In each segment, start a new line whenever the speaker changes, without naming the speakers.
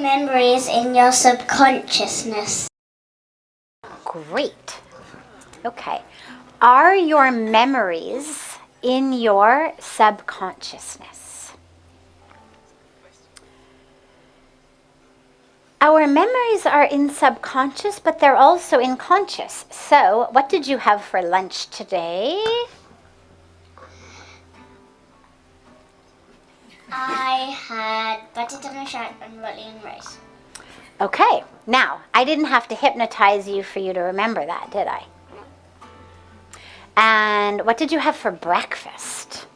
memories in your subconsciousness.
Great. Okay. Are your memories in your subconsciousness? Our memories are in subconscious, but they're also in conscious. So, what did you have for lunch today?
I had butter tomato and roti and rice.
Okay. Now, I didn't have to hypnotize you for you to remember that, did I? And what did you have for breakfast?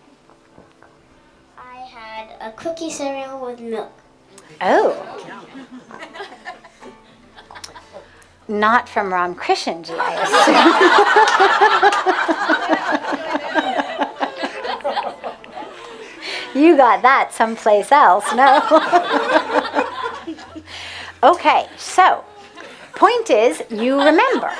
I had a cookie cereal with milk.
Oh. Not from Ram Krishanji, I assume. You got that someplace else, no? Okay, so, point is, you remember.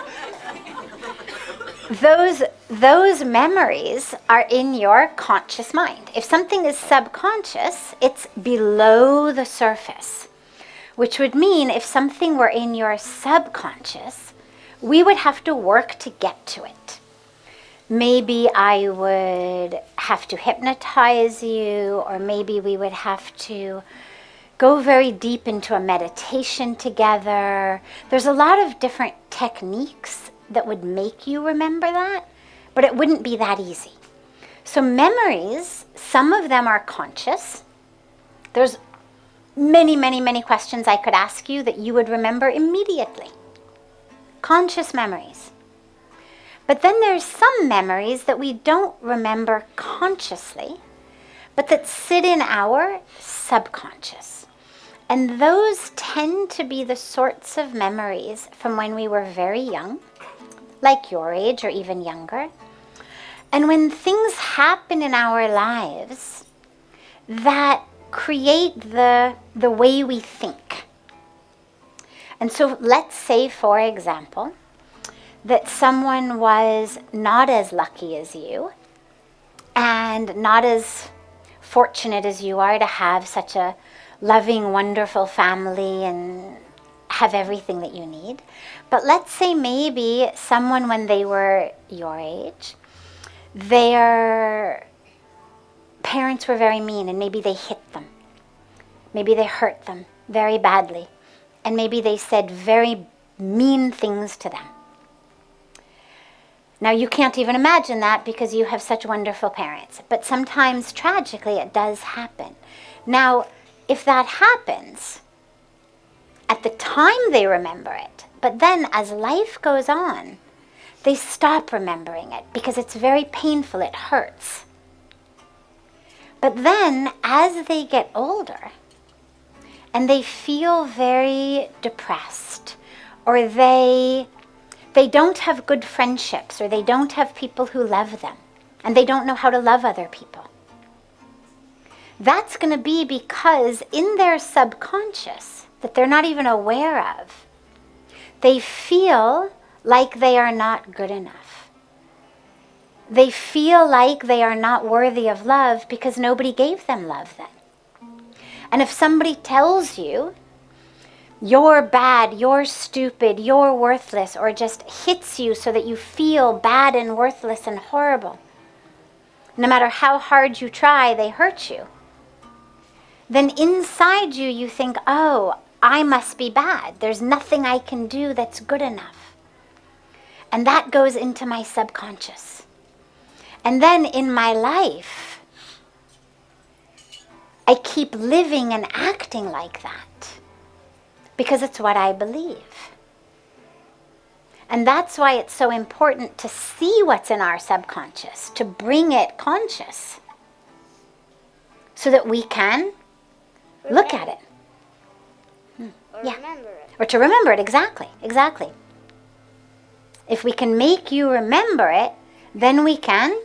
Those memories are in your conscious mind. If something is subconscious, it's below the surface, which would mean if something were in your subconscious, we would have to work to get to it. Maybe I would have to hypnotize you, or maybe we would have to go very deep into a meditation together. There's a lot of different techniques that would make you remember that, but it wouldn't be that easy. So memories, some of them are conscious. There's many, many, many questions I could ask you that you would remember immediately. Conscious memories. But then there's some memories that we don't remember consciously, but that sit in our subconscious. And those tend to be the sorts of memories from when we were very young, like your age or even younger. And when things happen in our lives that create the way we think. And so let's say, for example, that someone was not as lucky as you and not as fortunate as you are to have such a loving, wonderful family and have everything that you need. But let's say maybe someone, when they were your age, their parents were very mean and maybe they hit them. Maybe they hurt them very badly. And maybe they said very mean things to them. Now, you can't even imagine that because you have such wonderful parents. But sometimes, tragically, it does happen. Now, if that happens, at the time they remember it. But then, as life goes on, they stop remembering it because it's very painful. It hurts. But then, as they get older, and they feel very depressed, or they don't have good friendships, or they don't have people who love them, and they don't know how to love other people. That's going to be because in their subconscious, that they're not even aware of, they feel like they are not good enough. They feel like they are not worthy of love because nobody gave them love then. And if somebody tells you, you're bad, you're stupid, you're worthless, or just hits you so that you feel bad and worthless and horrible, no matter how hard you try, they hurt you, then inside you, you think, oh, I must be bad. There's nothing I can do that's good enough. And that goes into my subconscious. And then in my life, I keep living and acting like that because it's what I believe. And that's why it's so important to see what's in our subconscious, to bring it conscious, so that we can look at it.
Or remember it.
Or to remember it, exactly. If we can make you remember it, then we can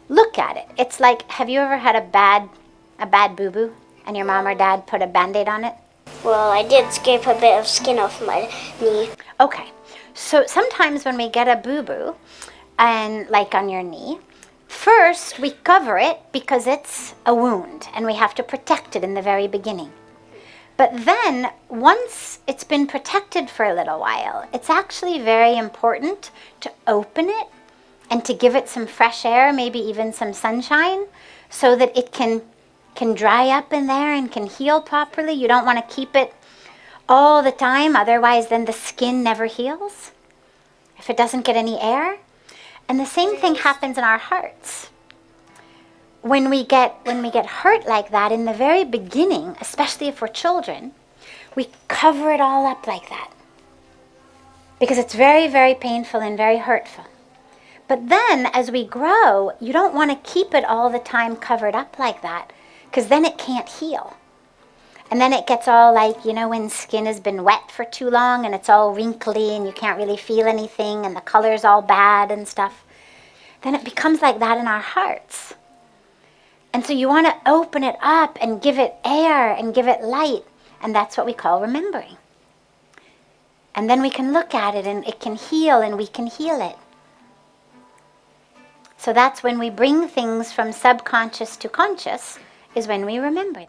look at it. It's like, have you ever had a bad boo-boo and your mom or dad put a Band-Aid on it?
Well, I did scrape a bit of skin off my knee.
Okay, so sometimes when we get a boo-boo, and like on your knee, first we cover it because it's a wound and we have to protect it in the very beginning. But then, once it's been protected for a little while, it's actually very important to open it and to give it some fresh air, maybe even some sunshine, so that it can dry up in there and can heal properly. You don't want to keep it all the time, otherwise then the skin never heals if it doesn't get any air. And the same thing happens in our hearts. When we get hurt like that in the very beginning, especially if we're children, we cover it all up like that because it's very, very painful and very hurtful. But then as we grow, you don't want to keep it all the time covered up like that, because then it can't heal. And then it gets all like, when skin has been wet for too long and it's all wrinkly and you can't really feel anything and the color's all bad and stuff. Then it becomes like that in our hearts. And so you want to open it up and give it air and give it light. And that's what we call remembering. And then we can look at it and it can heal and we can heal it. So that's when we bring things from subconscious to conscious, is when we remember them.